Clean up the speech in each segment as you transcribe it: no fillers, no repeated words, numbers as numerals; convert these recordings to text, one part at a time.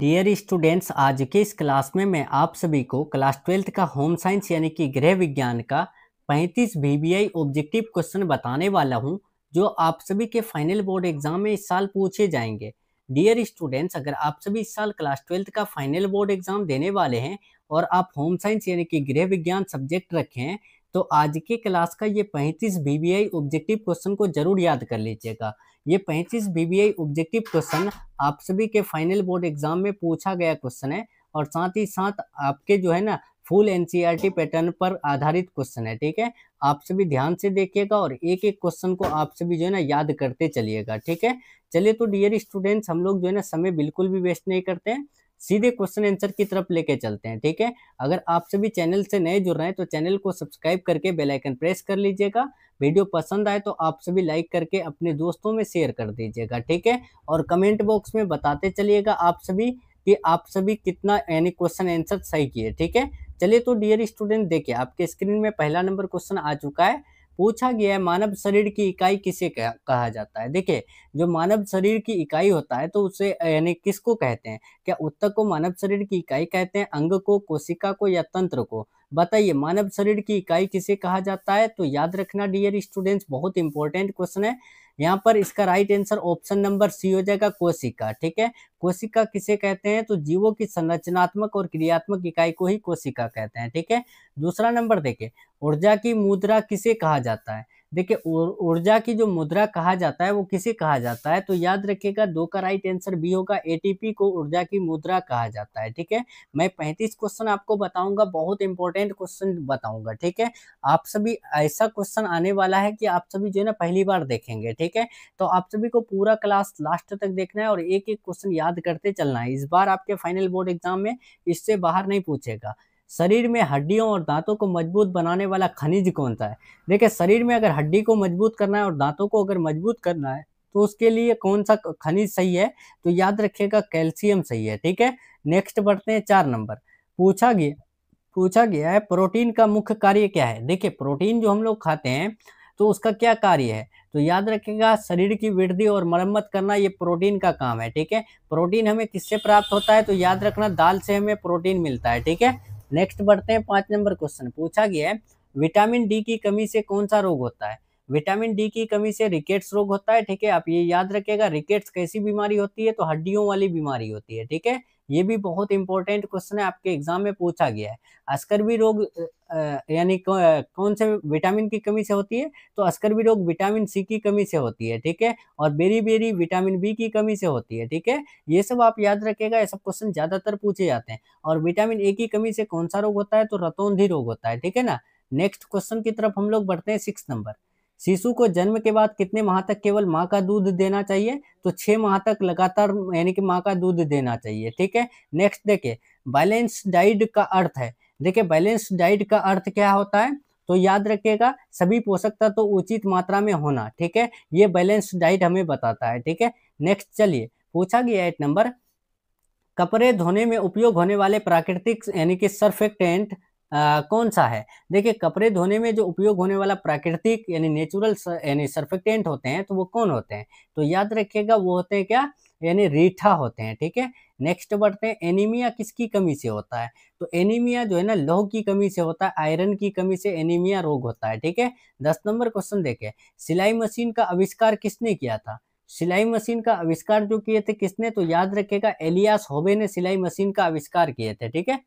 Dear students, आज के इस क्लास में मैं आप सभी को क्लास 12th का होम साइंस यानी कि गृह विज्ञान का 35 वीबीआई ऑब्जेक्टिव क्वेश्चन बताने वाला हूं, जो आप सभी के फाइनल बोर्ड एग्जाम में इस साल पूछे जाएंगे। डियर स्टूडेंट्स, अगर आप सभी इस साल क्लास 12th का फाइनल बोर्ड एग्जाम देने वाले हैं और आप होम साइंस यानी कि गृह विज्ञान सब्जेक्ट रखे हैं, तो आज के क्लास का ये 35 वीबीआई ऑब्जेक्टिव क्वेश्चन को जरूर याद कर लीजिएगा। ये 35 वीबीआई ऑब्जेक्टिव क्वेश्चन आप सभी के फाइनल बोर्ड एग्जाम में पूछा गया क्वेश्चन है और साथ ही साथ आपके जो है ना फुल एनसीईआरटी पैटर्न पर आधारित क्वेश्चन है। ठीक है, आप सभी ध्यान से देखिएगा और एक एक क्वेश्चन को आप सभी जो है ना याद करते चलिएगा। ठीक है, चलिए तो डियर स्टूडेंट्स, हम लोग जो है ना समय बिल्कुल भी वेस्ट नहीं करते हैं, सीधे क्वेश्चन आंसर की तरफ लेके चलते हैं। ठीक है, अगर आप सभी चैनल से नए जुड़ रहे हैं तो चैनल को सब्सक्राइब करके बेल आइकन प्रेस कर लीजिएगा। वीडियो पसंद आए तो आप सभी लाइक करके अपने दोस्तों में शेयर कर दीजिएगा। ठीक है, और कमेंट बॉक्स में बताते चलिएगा आप सभी कि आप सभी कितना यानी क्वेश्चन आंसर सही किए। ठीक है, चलिए तो डियर स्टूडेंट देखिए, आपके स्क्रीन में पहला नंबर क्वेश्चन आ चुका है। पूछा गया है, मानव शरीर की इकाई किसे कहा जाता है। देखिए, जो मानव शरीर की इकाई होता है तो उसे यानी किसको कहते हैं? क्या ऊतक को मानव शरीर की इकाई कहते हैं, अंग को, कोशिका को या तंत्र को? बताइए, मानव शरीर की इकाई किसे कहा जाता है? तो याद रखना डियर स्टूडेंट्स, बहुत इंपॉर्टेंट क्वेश्चन है। यहाँ पर इसका right answer option number C हो जाएगा, कोशिका। ठीक है, कोशिका किसे कहते हैं? तो जीवों की संरचनात्मक और क्रियात्मक इकाई को ही कोशिका कहते हैं। ठीक है, दूसरा नंबर देखिए, ऊर्जा की मुद्रा किसे कहा जाता है? देखिए, ऊर्जा की जो मुद्रा कहा जाता है वो किसे कहा जाता है? तो याद रखिएगा, दो का राइट आंसर बी होगा, एटीपी को ऊर्जा की मुद्रा कहा जाता है। ठीक है, मैं 35 क्वेश्चन आपको बताऊंगा, बहुत इंपॉर्टेंट क्वेश्चन बताऊंगा। ठीक है, आप सभी ऐसा क्वेश्चन आने वाला है कि आप सभी जो है ना पहली बार देखेंगे। ठीक है, तो आप सभी को पूरा क्लास लास्ट तक देखना है और एक एक क्वेश्चन याद करते चलना है। इस बार आपके फाइनल बोर्ड एग्जाम में इससे बाहर नहीं पूछेगा। शरीर में हड्डियों और दांतों को मजबूत बनाने वाला खनिज कौन सा है? देखिए, शरीर में अगर हड्डी को मजबूत करना है और दांतों को अगर मजबूत करना है तो उसके लिए कौन सा खनिज सही है? तो याद रखिएगा, कैल्शियम सही है। ठीक है, नेक्स्ट बढ़ते हैं 4 नंबर। पूछा गया है, प्रोटीन का मुख्य कार्य क्या है? देखिए, प्रोटीन जो हम लोग खाते हैं तो उसका क्या कार्य है? तो याद रखिएगा, शरीर की वृद्धि और मरम्मत करना ये प्रोटीन का काम है। ठीक है, प्रोटीन हमें किससे प्राप्त होता है? तो याद रखना, दाल से हमें प्रोटीन मिलता है। ठीक है, नेक्स्ट बढ़ते हैं 5 नंबर क्वेश्चन। पूछा गया है, विटामिन डी की कमी से कौन सा रोग होता है? विटामिन डी की कमी से रिकेट्स रोग होता है। ठीक है, आप ये याद रखिएगा, रिकेट्स कैसी बीमारी होती है? तो हड्डियों वाली बीमारी होती है। ठीक है, ये भी बहुत इंपॉर्टेंट क्वेश्चन है, आपके एग्जाम में पूछा गया है। अस्कर्वी रोग यानी कौन से विटामिन की कमी से होती है? तो अस्कर्वी रोग विटामिन सी की कमी से होती है। ठीक है, और बेरी विटामिन बी की कमी से होती है। ठीक है, ये सब आप याद रखिएगा, ये सब क्वेश्चन ज्यादातर पूछे जाते हैं। और विटामिन ए की कमी से कौन सा रोग होता है? तो रतौंधी रोग होता है। ठीक है ना, नेक्स्ट क्वेश्चन की तरफ हम लोग बढ़ते हैं 6 नंबर। शिशु को जन्म के बाद कितने माह तक केवल माँ का दूध देना चाहिए? तो 6 माह तक लगातार यानी कि माँ का दूध देना चाहिए। ठीक है, नेक्स्ट देखिए, बैलेंस डाइट का अर्थ है। देखिए, बैलेंस डाइट का अर्थ क्या होता है? तो याद रखिएगा, सभी पोषक तत्व तो उचित मात्रा में होना। ठीक है, ये बैलेंस डाइट हमें बताता है। ठीक है, नेक्स्ट चलिए, पूछा गया 8 नंबर, कपड़े धोने में उपयोग होने वाले प्राकृतिक यानी कि सर्फेक्टेंट कौन सा है? देखिए, कपड़े धोने में जो उपयोग होने वाला प्राकृतिक यानी नेचुरल यानी सर्फेक्टेंट होते हैं तो वो कौन होते हैं? तो याद रखिएगा, वो होते हैं क्या? यानी रीठा होते हैं। ठीक है, नेक्स्ट बढ़ते हैं, एनीमिया किसकी कमी से होता है? तो एनीमिया जो है ना लौह की कमी से होता है, आयरन की कमी से एनीमिया रोग होता है। ठीक है, 10 नंबर क्वेश्चन देखें, सिलाई मशीन का आविष्कार किसने किया था? सिलाई मशीन का आविष्कार जो किए थे किसने? तो याद रखिएगा, एलियास होबे ने सिलाई मशीन का आविष्कार किए थे। ठीक है,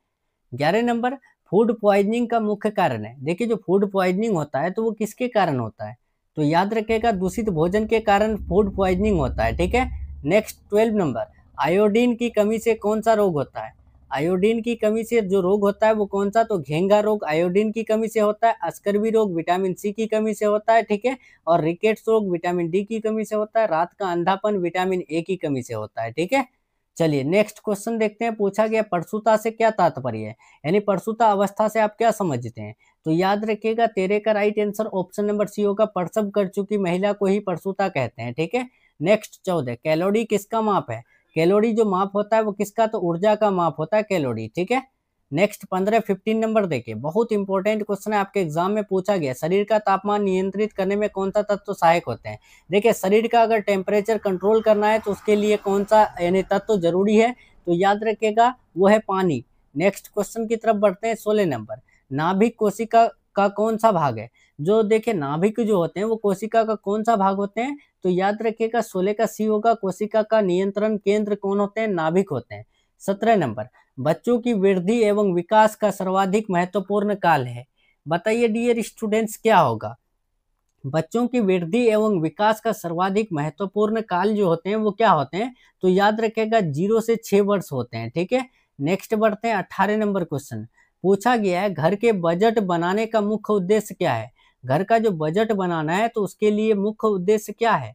11 नंबर, फूड पॉइजनिंग का मुख्य कारण है। देखिए, जो फूड पॉइजनिंग होता है तो वो किसके कारण होता है? तो याद रखिएगा, दूषित भोजन के कारण फूड पॉइजनिंग होता है। ठीक है, नेक्स्ट 12 नंबर, आयोडीन की कमी से कौन सा रोग होता है? आयोडीन की कमी से जो रोग होता है वो कौन सा? तो घेंघा रोग आयोडीन की कमी से होता है, अस्कर्वी रोग विटामिन सी की कमी से होता है। ठीक है, और रिकेट्स रोग विटामिन डी की कमी से होता है, रात का अंधापन विटामिन ए की कमी से होता है। ठीक है, चलिए नेक्स्ट क्वेश्चन देखते हैं। पूछा गया, प्रसूता से क्या तात्पर्य है? यानी प्रसूता अवस्था से आप क्या समझते हैं? तो याद रखिएगा, तेरे का right answer option number C होगा, प्रसव कर चुकी महिला को ही प्रसूता कहते हैं। ठीक है, नेक्स्ट 14, कैलोरी किसका माप है? कैलोरी जो माप होता है वो किसका? तो ऊर्जा का माप होता है कैलोरी। ठीक है, नेक्स्ट 15 नंबर देखिए, बहुत इंपॉर्टेंट क्वेश्चन है, आपके एग्जाम में पूछा गया, शरीर का तापमान नियंत्रित करने में कौन सा तत्व सहायक होते हैं? देखिए, शरीर का अगर टेम्परेचर कंट्रोल करना है तो उसके लिए कौन सा यानी तत्व जरूरी है? तो याद रखिएगा वो है पानी। नेक्स्ट क्वेश्चन की तरफ बढ़ते हैं 16 नंबर। नाभिक कोशिका का कौन सा भाग है? जो देखिए नाभिक जो होते हैं वो कोशिका का कौन सा भाग होते हैं? तो याद रखिएगा 16 का सी होगा। कोशिका का नियंत्रण केंद्र कौन होते हैं? नाभिक होते हैं। 17 नंबर, बच्चों की वृद्धि एवं विकास का सर्वाधिक महत्वपूर्ण काल है। बताइए डियर स्टूडेंट्स क्या होगा? बच्चों की वृद्धि एवं विकास का सर्वाधिक महत्वपूर्ण काल जो होते हैं वो क्या होते हैं? तो याद रखिएगा 0 से 6 वर्ष होते हैं। ठीक है, नेक्स्ट बढ़ते हैं 18 नंबर क्वेश्चन। पूछा गया है घर के बजट बनाने का मुख्य उद्देश्य क्या है? घर का जो बजट बनाना है तो उसके लिए मुख्य उद्देश्य क्या है?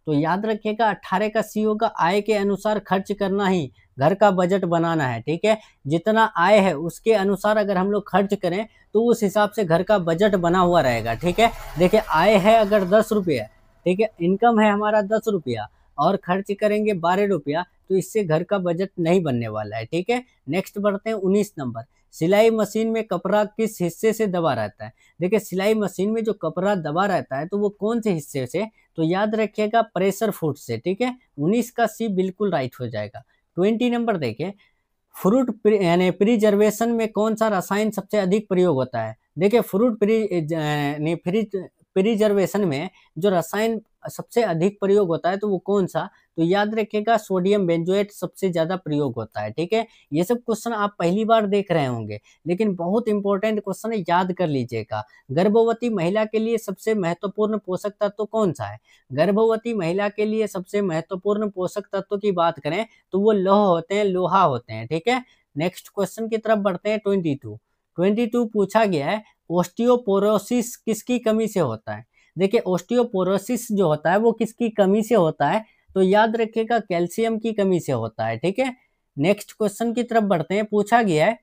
तो याद रखिएगा 18 का सी होगा। आय के अनुसार खर्च करना ही घर का बजट बनाना है। ठीक है, जितना आय है उसके अनुसार अगर हम लोग खर्च करें तो उस हिसाब से घर का बजट बना हुआ रहेगा। ठीक है, देखिए आय है अगर 10 रुपया, ठीक है, इनकम है हमारा 10 रुपया और खर्च करेंगे 12 रुपया, तो इससे घर का बजट नहीं बनने वाला है। ठीक है, नेक्स्ट बढ़ते हैं 19 नंबर। सिलाई मशीन में कपड़ा किस हिस्से से दबा रहता है? देखिए सिलाई मशीन में जो कपड़ा दबा रहता है तो वो कौन से हिस्से से? तो याद रखिएगा प्रेशर फुट से। ठीक है, 19 का सी बिल्कुल राइट हो जाएगा। 20 नंबर देखिए, फ्रूट यानी प्रिजर्वेशन में कौन सा रसायन सबसे अधिक प्रयोग होता है? देखिए फ्रूट प्रिजर्वेशन में जो रसायन सबसे अधिक प्रयोग होता है तो वो कौन सा? तो याद रखिएगा सोडियम बेंजोएट सबसे ज्यादा प्रयोग होता है। ठीक है, ये सब क्वेश्चन आप पहली बार देख रहे होंगे लेकिन बहुत इंपॉर्टेंट क्वेश्चन है, याद कर लीजिएगा। गर्भवती महिला के लिए सबसे महत्वपूर्ण पोषक तत्व कौन सा है? गर्भवती महिला के लिए सबसे महत्वपूर्ण पोषक तत्व की बात करें तो वो लौह होते हैं, लोहा होते हैं। ठीक है, नेक्स्ट क्वेश्चन की तरफ बढ़ते हैं 22 पूछा गया है ओस्टियोपोरोसिस किसकी कमी से होता है? देखिए ओस्टियोपोरोसिस जो होता है वो किसकी कमी से होता है? तो याद रखिएगा कैल्शियम की कमी से होता है। ठीक है, नेक्स्ट क्वेश्चन की तरफ बढ़ते हैं। पूछा गया है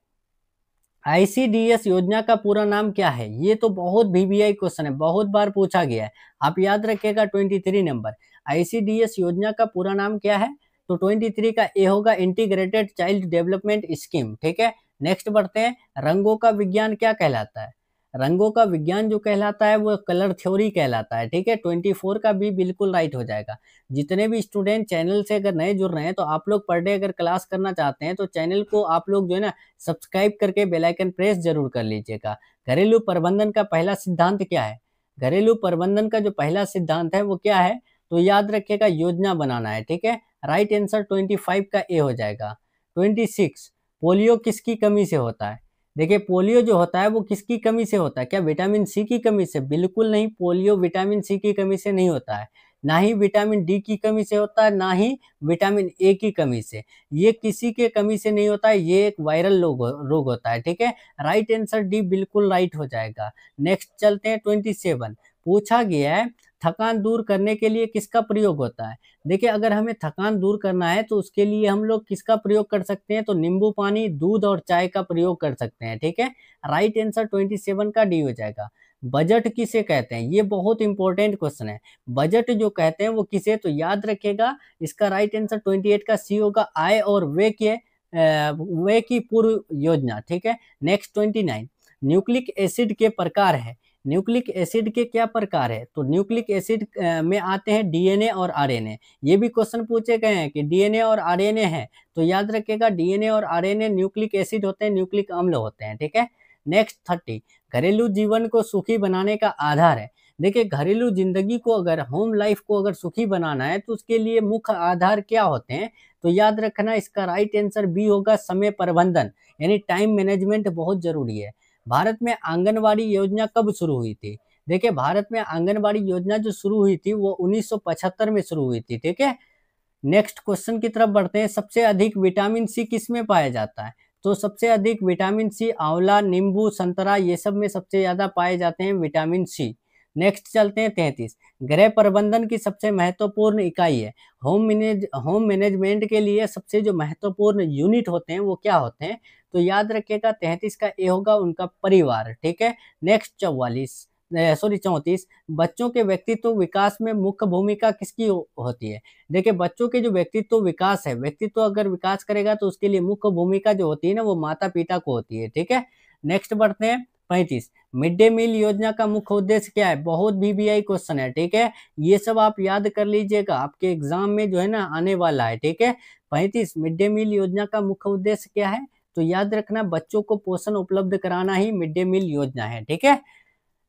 आईसीडीएस योजना का पूरा नाम क्या है? ये तो बहुत वीवीआई क्वेश्चन है, बहुत बार पूछा गया है। आप याद रखिएगा 23 नंबर। आईसीडीएस योजना का पूरा नाम क्या है? तो 23 का ए होगा इंटीग्रेटेड चाइल्ड डेवलपमेंट स्कीम। ठीक है, नेक्स्ट बढ़ते हैं। रंगों का विज्ञान क्या कहलाता है? रंगों का विज्ञान जो कहलाता है वो कलर थ्योरी कहलाता है। ठीक है, 24 का भी बिल्कुल राइट हो जाएगा। जितने भी स्टूडेंट चैनल से अगर नए जुड़ रहे हैं तो आप लोग पर डे अगर क्लास करना चाहते हैं तो चैनल को आप लोग जो है ना सब्सक्राइब करके बेल आइकन प्रेस जरूर कर लीजिएगा। घरेलू प्रबंधन का पहला सिद्धांत क्या है? घरेलू प्रबंधन का जो पहला सिद्धांत है वो क्या है? तो याद रखिएगा योजना बनाना है। ठीक है, राइट आंसर 25 का ए हो जाएगा। 26, पोलियो किसकी कमी से होता है? देखिए पोलियो जो होता है वो किसकी कमी से होता है? क्या विटामिन सी की कमी से? बिल्कुल नहीं, पोलियो विटामिन सी की कमी से नहीं होता है, ना ही विटामिन डी की कमी से होता है, ना ही विटामिन ए की कमी से। ये किसी के कमी से नहीं होता है, ये एक वायरल रोग होता है। ठीक है, राइट आंसर डी बिल्कुल राइट हो जाएगा। नेक्स्ट चलते हैं 27। पूछा गया है थकान दूर करने के लिए किसका प्रयोग होता है? देखिए अगर हमें थकान दूर करना है तो उसके लिए हम लोग किसका प्रयोग कर सकते हैं? तो नींबू पानी, दूध और चाय का प्रयोग कर सकते हैं। ठीक है, राइट आंसर 27 का डी हो जाएगा। बजट किसे कहते हैं? ये बहुत इंपॉर्टेंट क्वेश्चन है। बजट जो कहते हैं वो किसे? तो याद रखिएगा इसका राइट आंसर 28 का सी होगा। आय और व्यय की पूर्व योजना। ठीक है, नेक्स्ट 29। न्यूक्लिक एसिड के प्रकार है। न्यूक्लिक एसिड के क्या प्रकार है? तो न्यूक्लिक एसिड में आते हैं डीएनए और आरएनए। ये भी क्वेश्चन पूछे गए हैं कि डीएनए और आरएनए है, तो याद रखिएगा डीएनए और आरएनए न्यूक्लिक एसिड होते हैं, न्यूक्लिक अम्ल होते हैं। ठीक है, नेक्स्ट 30। घरेलू जीवन को सुखी बनाने का आधार है। देखिए घरेलू जिंदगी को अगर, होम लाइफ को अगर सुखी बनाना है तो उसके लिए मुख्य आधार क्या होते हैं? तो याद रखना इसका राइट आंसर बी होगा समय प्रबंधन, यानी टाइम मैनेजमेंट बहुत जरूरी है। भारत में आंगनवाड़ी योजना कब शुरू हुई थी? देखिए भारत में आंगनवाड़ी योजना जो शुरू हुई थी वो 1975 में शुरू हुई थी। ठीक है, नेक्स्ट क्वेश्चन की तरफ बढ़ते हैं। सबसे अधिक विटामिन सी किस में पाया जाता है? तो सबसे अधिक विटामिन सी आंवला, नींबू, संतरा, ये सब में सबसे ज्यादा पाए जाते हैं विटामिन सी। नेक्स्ट चलते हैं 33। गृह प्रबंधन की सबसे महत्वपूर्ण इकाई है। होम मैनेजमेंट के लिए सबसे जो महत्वपूर्ण यूनिट होते हैं वो क्या होते हैं? तो याद रखिएगा 33 का ए होगा उनका परिवार। ठीक है, नेक्स्ट 34 बच्चों के व्यक्तित्व विकास में मुख्य भूमिका किसकी होती है? देखिए बच्चों के जो व्यक्तित्व विकास है, व्यक्तित्व अगर विकास करेगा तो उसके लिए मुख्य भूमिका जो होती है ना वो माता पिता को होती है। ठीक है, नेक्स्ट बढ़ते हैं 35। मिड डे मील योजना का मुख्य उद्देश्य क्या है? बहुत वीवीआई क्वेश्चन है। ठीक है, ये सब आप याद कर लीजिएगा, आपके एग्जाम में जो है ना आने वाला है। ठीक है, 35 मिड डे मील योजना का मुख्य उद्देश्य क्या है? तो याद रखना, बच्चों को पोषण उपलब्ध कराना ही मिड डे मील योजना है, ठीक है?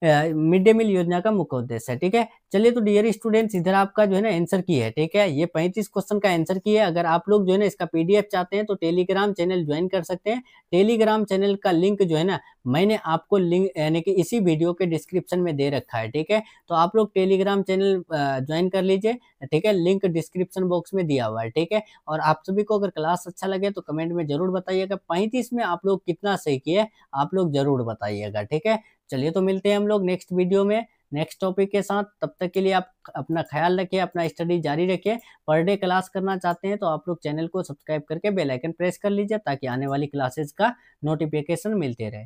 मिड डे मील योजना का मुख्य उद्देश्य है, ठीक है? चलिए तो डियर स्टूडेंट्स, इधर आपका जो है ना आंसर की है, ठीक है? ये 35 क्वेश्चन का आंसर की है। अगर आप लोग जो है ना इसका पीडीएफ चाहते हैं तो टेलीग्राम चैनल ज्वाइन कर सकते हैं। टेलीग्राम चैनल का लिंक जो है ना मैंने आपको लिंक यानी कि इसी वीडियो के डिस्क्रिप्शन में दे रखा है, ठीक है? तो आप लोग टेलीग्राम चैनल ज्वाइन कर लीजिए, ठीक है? लिंक डिस्क्रिप्शन बॉक्स में दिया हुआ है, ठीक है? और आप सभी को अगर क्लास अच्छा लगे तो कमेंट में ज़रूर बताइएगा। 35 में आप लोग कितना सही किए, आप लोग ज़रूर बताइएगा, ठीक है? चलिए तो मिलते हैं हम लोग नेक्स्ट वीडियो में नेक्स्ट टॉपिक के साथ। तब तक के लिए आप अपना ख्याल रखिए, अपना स्टडी जारी रखिए। पर डे क्लास करना चाहते हैं तो आप लोग चैनल को सब्सक्राइब करके बेल आइकन प्रेस कर लीजिए ताकि आने वाली क्लासेस का नोटिफिकेशन मिलते रहे।